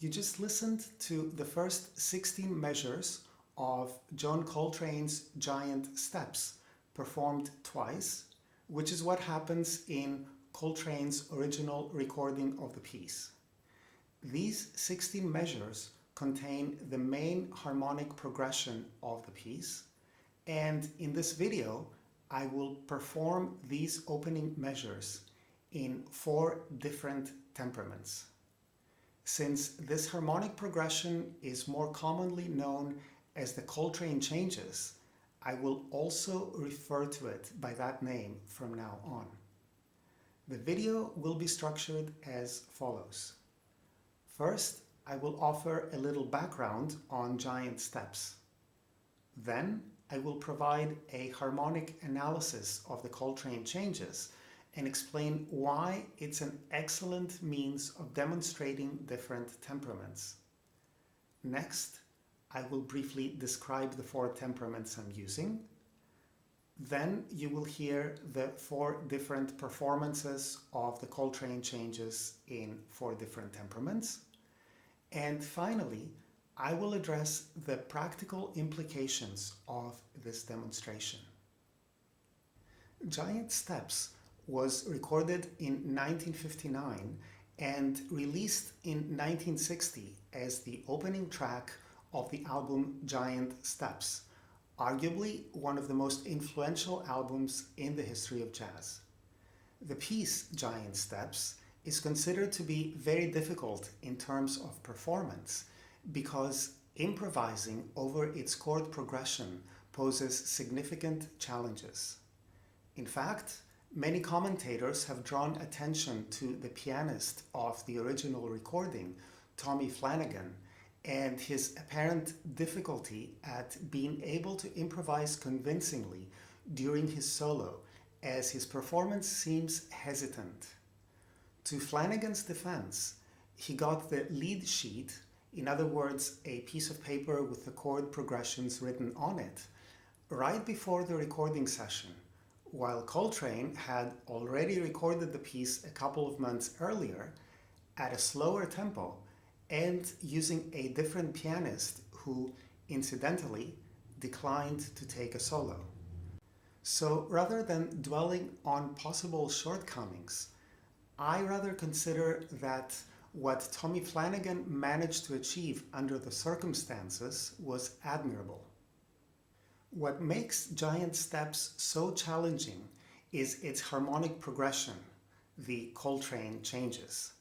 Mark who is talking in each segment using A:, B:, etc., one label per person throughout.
A: You just listened to the first 16 measures of John Coltrane's Giant Steps, performed twice, which is what happens in Coltrane's original recording of the piece. These 16 measures contain the main harmonic progression of the piece, and in this video I will perform these opening measures in 4 different temperaments. Since this harmonic progression is more commonly known as the Coltrane Changes, I will also refer to it by that name from now on. The video will be structured as follows. First, I will offer a little background on Giant Steps. Then, I will provide a harmonic analysis of the Coltrane Changes and explain why it's an excellent means of demonstrating different temperaments. Next, I will briefly describe the 4 temperaments I'm using. Then you will hear the 4 different performances of the Coltrane Changes in 4 different temperaments. And finally, I will address the practical implications of this demonstration. Giant Steps was recorded in 1959 and released in 1960 as the opening track of the album Giant Steps, arguably one of the most influential albums in the history of jazz. The piece Giant Steps is considered to be very difficult in terms of performance because improvising over its chord progression poses significant challenges. In fact, many commentators have drawn attention to the pianist of the original recording, Tommy Flanagan, and his apparent difficulty at being able to improvise convincingly during his solo, as his performance seems hesitant. To Flanagan's defense, he got the lead sheet, in other words, a piece of paper with the chord progressions written on it, right before the recording session, while Coltrane had already recorded the piece a couple of months earlier at a slower tempo and using a different pianist who, incidentally, declined to take a solo. So rather than dwelling on possible shortcomings, I rather consider that what Tommy Flanagan managed to achieve under the circumstances was admirable. What makes Giant Steps so challenging is its harmonic progression, the Coltrane Changes.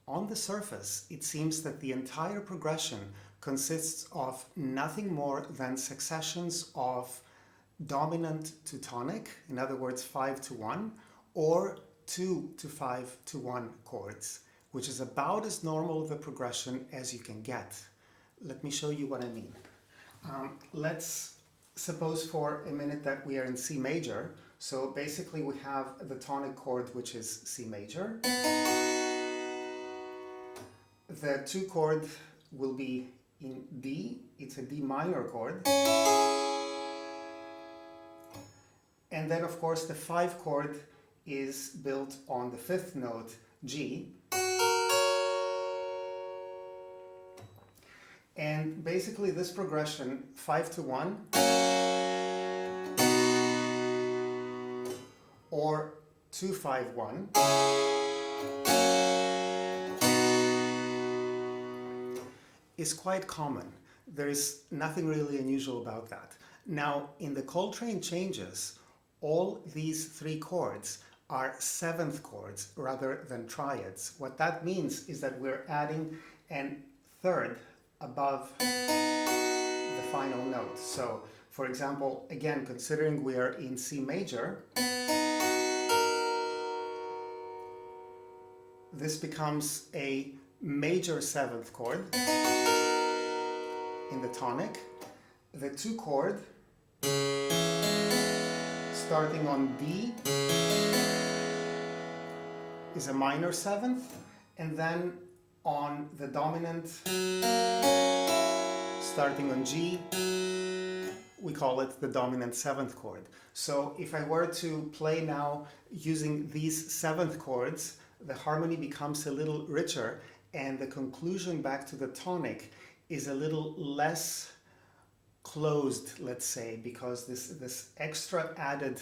A: On the surface, it seems that the entire progression consists of nothing more than successions of dominant to tonic, in other words 5-1, or 2-5-1 chords, which is about as normal of a progression as you can get. Let me show you what I mean. Let's suppose for a minute that we are in C major. So basically we have the tonic chord, which is C major. The 2 chord will be in D. It's a D minor chord. And then of course the 5 chord is built on the 5th note, G. And basically this progression, 5-1, or 2-5-1, is quite common. There is nothing really unusual about that. Now, in the Coltrane Changes, all these 3 chords are 7th chords rather than triads. What that means is that we're adding an 3rd above the final note. So, for example, again, considering we are in C major, this becomes a major 7th chord in the tonic. The 2 chord starting on D is a minor 7th, and then on the dominant starting on G, we call it the dominant 7th chord. So if I were to play now using these 7th chords, the harmony becomes a little richer and the conclusion back to the tonic is a little less closed, let's say, because this extra added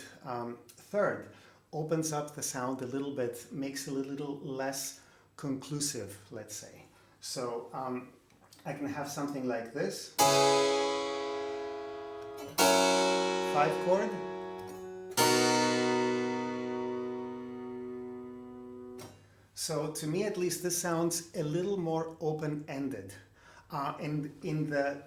A: third opens up the sound a little bit, makes it a little less conclusive, let's say. So I can have something like this. 5 chord. So to me at least this sounds a little more open-ended. And in the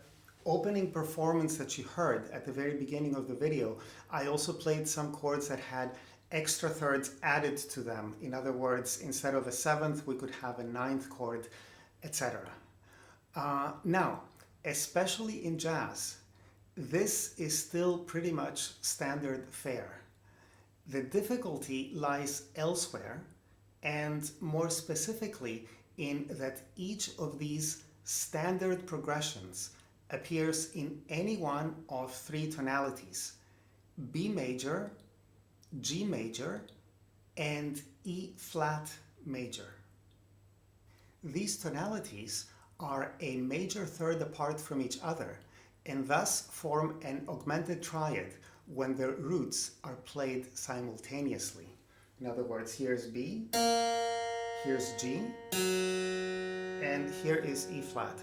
A: opening performance that you heard at the very beginning of the video, I also played some chords that had extra thirds added to them. In other words, instead of a 7th, we could have a 9th chord, etc. Now, especially in jazz, this is still pretty much standard fare. The difficulty lies elsewhere, and more specifically in that each of these standard progressions appears in any one of 3 tonalities: B major, G major, and E flat major. These tonalities are a major third apart from each other and thus form an augmented triad when their roots are played simultaneously. In other words, here's B, here's G, and here is E flat.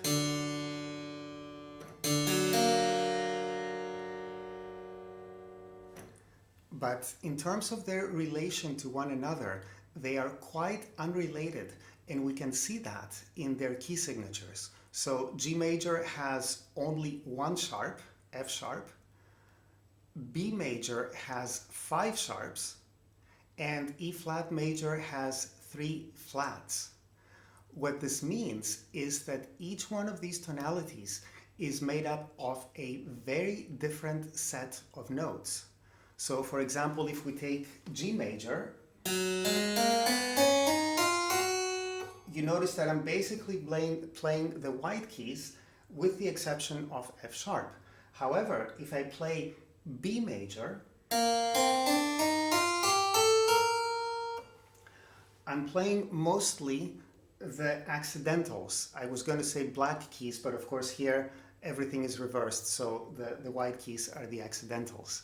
A: But in terms of their relation to one another, they are quite unrelated, and we can see that in their key signatures. So G major has only 1 sharp, F sharp, B major has 5 sharps, and E flat major has 3 flats. What this means is that each one of these tonalities is made up of a very different set of notes. So for example, if we take G major, you notice that I'm basically playing the white keys with the exception of F sharp. However, if I play B major, I'm playing mostly the accidentals. I was going to say black keys, but of course here everything is reversed, so the white keys are the accidentals.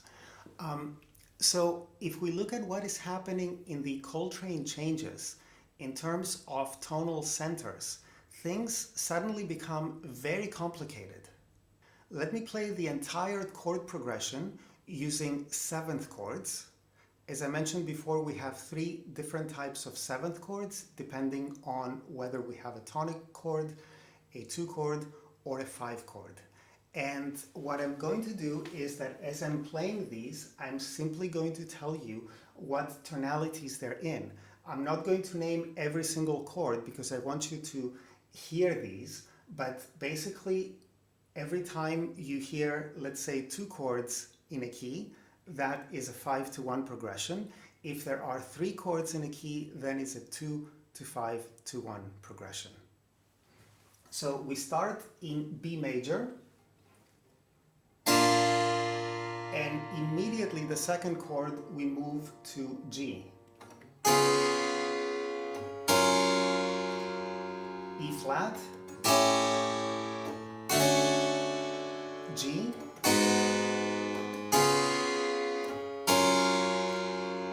A: So if we look at what is happening in the Coltrane Changes in terms of tonal centers, things suddenly become very complicated. Let me play the entire chord progression using 7th chords. As I mentioned before, we have 3 different types of 7th chords depending on whether we have a tonic chord, a 2 chord, or a 5 chord. And what I'm going to do is that as I'm playing these, I'm simply going to tell you what tonalities they're in. I'm not going to name every single chord because I want you to hear these, but basically every time you hear, let's say, 2 chords in a key, that is a 5 to 1 progression. If there are 3 chords in a key, then it's a 2 to 5 to 1 progression. So we start in B major, and immediately the 2nd chord we move to G. E flat, G,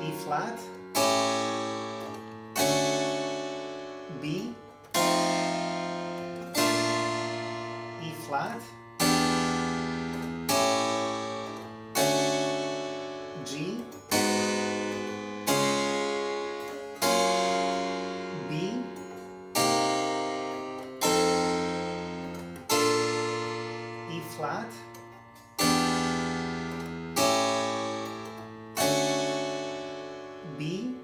A: E flat, B, E flat, G, B, E flat, B,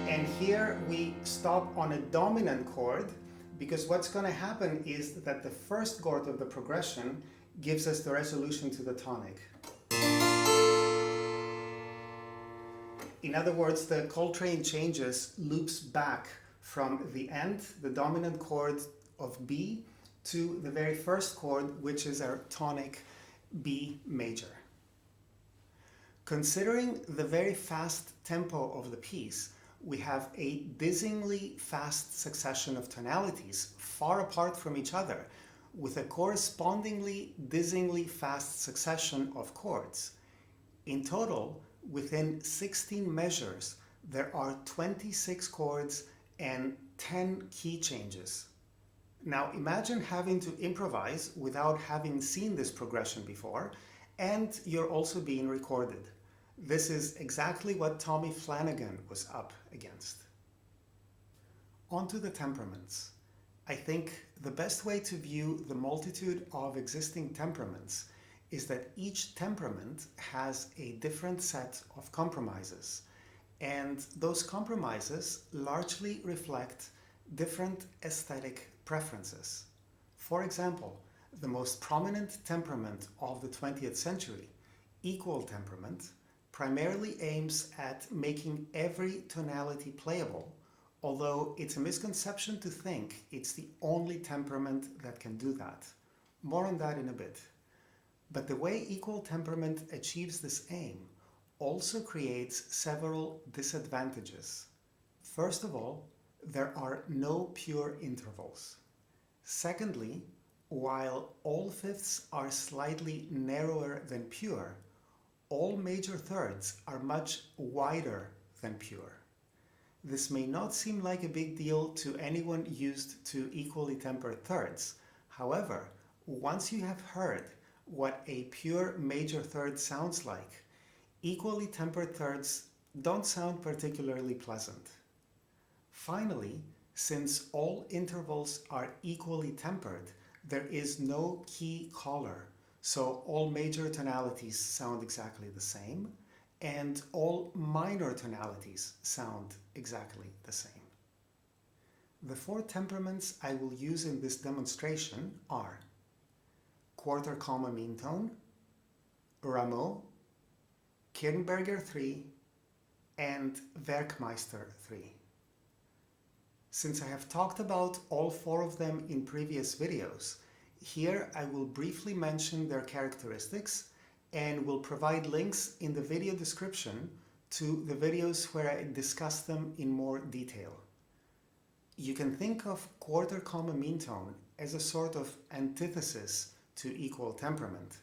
A: and here we stop on a dominant chord because what's going to happen is that the 1st chord of the progression gives us the resolution to the tonic. In other words, the Coltrane Changes loops back from the end, the dominant chord of B, to the very 1st chord, which is our tonic B major. Considering the very fast tempo of the piece, we have a dizzyingly fast succession of tonalities far apart from each other, with a correspondingly dizzyingly fast succession of chords. In total, within 16 measures, there are 26 chords and 10 key changes. Now imagine having to improvise without having seen this progression before, and you're also being recorded. This is exactly what Tommy Flanagan was up against. On to the temperaments. I think the best way to view the multitude of existing temperaments is that each temperament has a different set of compromises, and those compromises largely reflect different aesthetic preferences. For example, the most prominent temperament of the 20th century, equal temperament, primarily aims at making every tonality playable, although it's a misconception to think it's the only temperament that can do that. More on that in a bit. But the way equal temperament achieves this aim also creates several disadvantages. First of all, there are no pure intervals. Secondly, while all fifths are slightly narrower than pure, all major thirds are much wider than pure. This may not seem like a big deal to anyone used to equally tempered thirds. However, once you have heard what a pure major third sounds like, equally tempered thirds don't sound particularly pleasant. Finally, since all intervals are equally tempered, there is no key collar, so all major tonalities sound exactly the same, and all minor tonalities sound exactly the same. The four temperaments I will use in this demonstration are quarter comma meantone, Rameau, Kirnberger III, and Werckmeister III. Since I have talked about all four of them in previous videos, here I will briefly mention their characteristics and will provide links in the video description to the videos where I discuss them in more detail. You can think of quarter comma meantone as a sort of antithesis to equal temperament.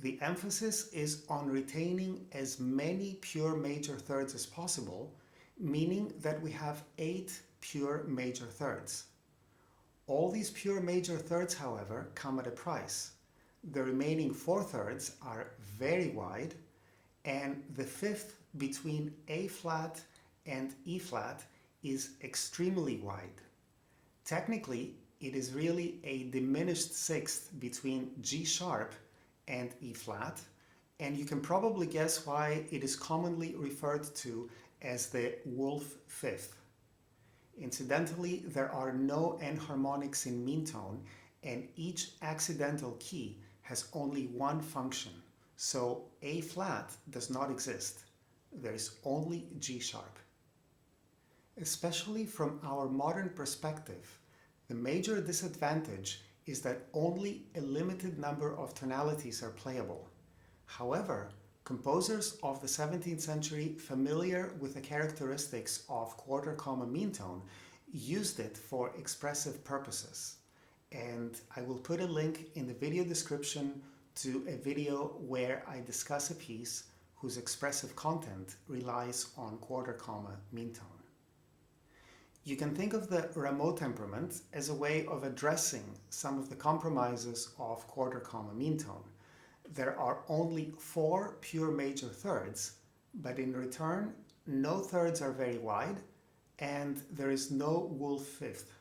A: The emphasis is on retaining as many pure major thirds as possible, meaning that we have 8 pure major thirds. All these pure major thirds, however, come at a price. The remaining 4 thirds are very wide, and the fifth between A flat and E flat is extremely wide. Technically, it is really a diminished sixth between G sharp and E flat, and you can probably guess why it is commonly referred to as the wolf fifth. Incidentally, there are no enharmonics in meantone, and each accidental key has only one function, so A flat does not exist. There is only G sharp. Especially from our modern perspective, the major disadvantage is that only a limited number of tonalities are playable. However, composers of the 17th century familiar with the characteristics of quarter comma meantone used it for expressive purposes. And I will put a link in the video description to a video where I discuss a piece whose expressive content relies on quarter comma meantone. You can think of the Rameau temperament as a way of addressing some of the compromises of quarter comma meantone. There are only 4 pure major thirds, but in return, no thirds are very wide, and there is no wolf fifth.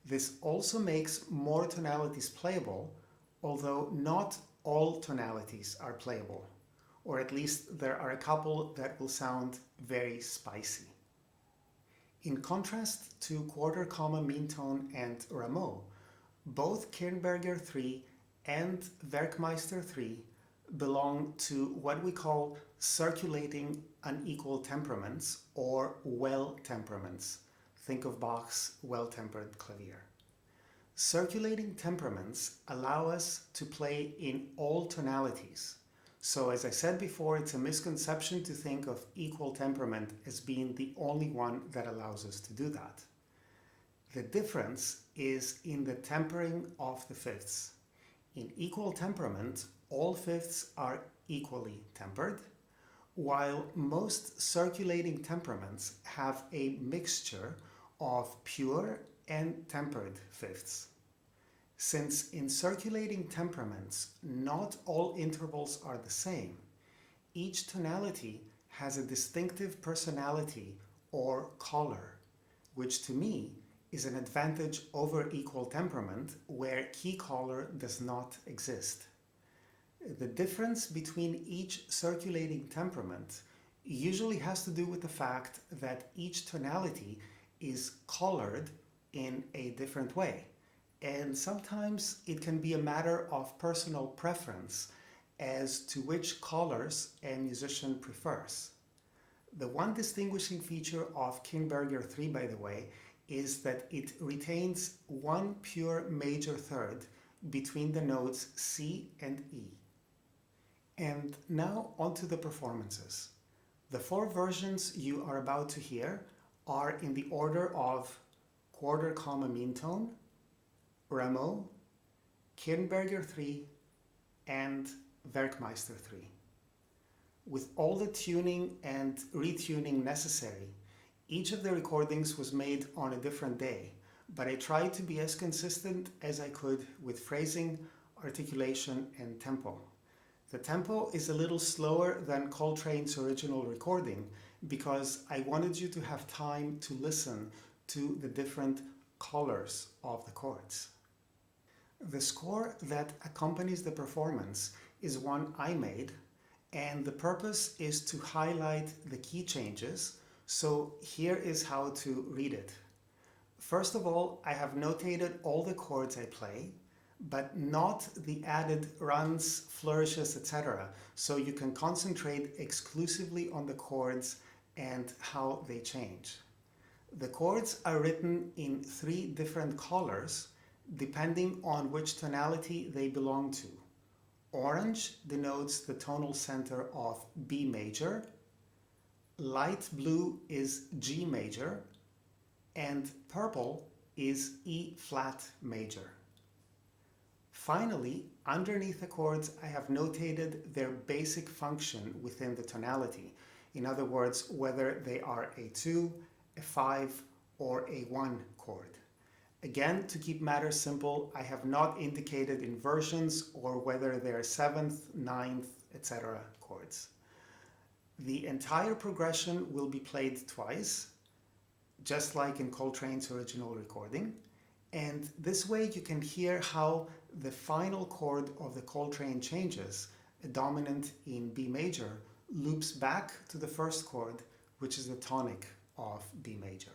A: This also makes more tonalities playable, although not all tonalities are playable, or at least there are a couple that will sound very spicy. In contrast to quarter comma meantone and Rameau, both Kirnberger III and Werckmeister III belong to what we call circulating unequal temperaments or well temperaments. Think of Bach's well-tempered Clavier. Circulating temperaments allow us to play in all tonalities, So as I said before, it's a misconception to think of equal temperament as being the only one that allows us to do that. The difference is in the tempering of the fifths. In equal temperament, all fifths are equally tempered, while most circulating temperaments have a mixture of pure and tempered fifths. Since in circulating temperaments not all intervals are the same, each tonality has a distinctive personality or color, which to me is an advantage over equal temperament where key color does not exist. The difference between each circulating temperament usually has to do with the fact that each tonality is colored in a different way. And sometimes it can be a matter of personal preference as to which colors a musician prefers. The one distinguishing feature of Kirnberger III, by the way, is that it retains one pure major third between the notes C and E. And now onto the performances. The four versions you are about to hear are in the order of quarter comma meantone, Rameau, Kirnberger III, and Werckmeister III. With all the tuning and retuning necessary, each of the recordings was made on a different day, but I tried to be as consistent as I could with phrasing, articulation, and tempo. The tempo is a little slower than Coltrane's original recording because I wanted you to have time to listen to the different colors of the chords. The score that accompanies the performance is one I made, and the purpose is to highlight the key changes, so here is how to read it. First of all, I have notated all the chords I play, but not the added runs, flourishes, etc., so you can concentrate exclusively on the chords and how they change. The chords are written in three different colors depending on which tonality they belong to. Orange denotes the tonal center of B major, light blue is G major, and purple is E flat major. Finally, underneath the chords, I have notated their basic function within the tonality. In other words, whether they are a 2, a 5, or a 1 chord. Again, to keep matters simple, I have not indicated inversions or whether they're 7th, 9th, etc. chords. The entire progression will be played twice, just like in Coltrane's original recording. And this way you can hear how the final chord of the Coltrane Changes, a dominant in B major, loops back to the first chord, which is the tonic of B major.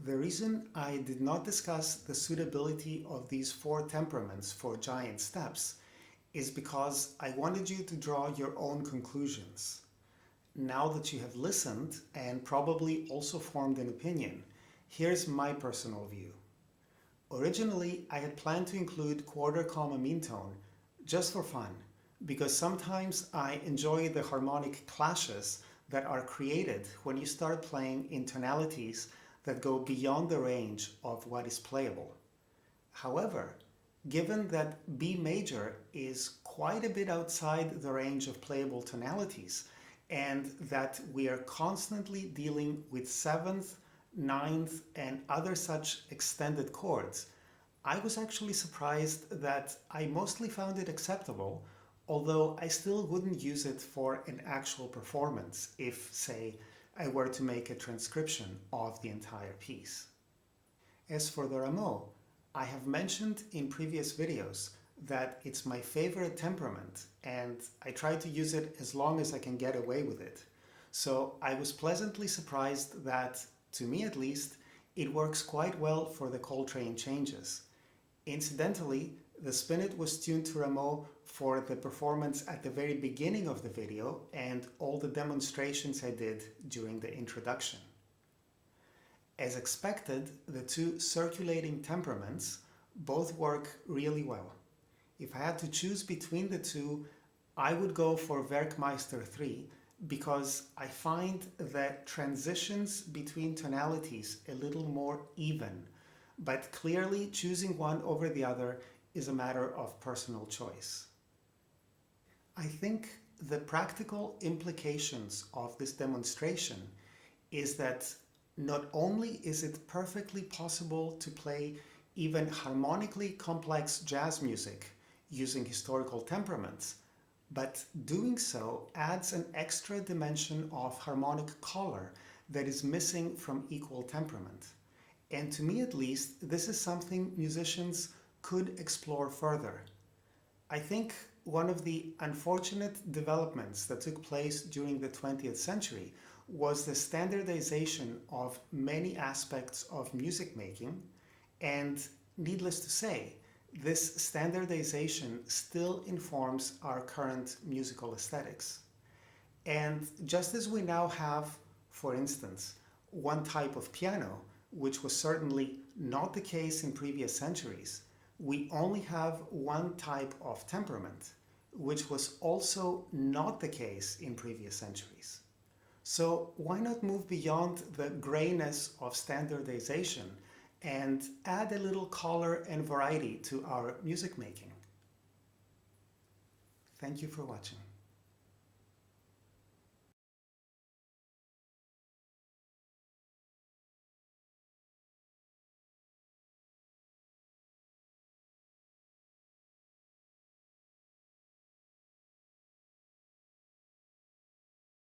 A: The reason I did not discuss the suitability of these 4 temperaments for giant steps is because I wanted you to draw your own conclusions. Now that you have listened and probably also formed an opinion, here's my personal view. Originally, I had planned to include quarter comma meantone just for fun, because sometimes I enjoy the harmonic clashes that are created when you start playing in tonalities that go beyond the range of what is playable. However, given that B major is quite a bit outside the range of playable tonalities, and that we are constantly dealing with 7th, 9th, and other such extended chords, I was actually surprised that I mostly found it acceptable, although I still wouldn't use it for an actual performance if, say, I were to make a transcription of the entire piece. As for the Rameau, I have mentioned in previous videos that it's my favorite temperament and I try to use it as long as I can get away with it. So I was pleasantly surprised that, to me at least, it works quite well for the Coltrane Changes. Incidentally, the Spinet was tuned to Rameau for the performance at the very beginning of the video and all the demonstrations I did during the introduction. As expected, the 2 circulating temperaments both work really well. If I had to choose between the 2, I would go for Werckmeister III because I find that transitions between tonalities a little more even, but clearly choosing one over the other is a matter of personal choice. I think the practical implications of this demonstration is that not only is it perfectly possible to play even harmonically complex jazz music using historical temperaments, but doing so adds an extra dimension of harmonic color that is missing from equal temperament. And to me at least, this is something musicians could explore further. I think one of the unfortunate developments that took place during the 20th century was the standardization of many aspects of music making, and needless to say, this standardization still informs our current musical aesthetics. And just as we now have, for instance, one type of piano, which was certainly not the case in previous centuries, we only have one type of temperament, which was also not the case in previous centuries. So why not move beyond the grayness of standardization and add a little color and variety to our music making? Thank you for watching.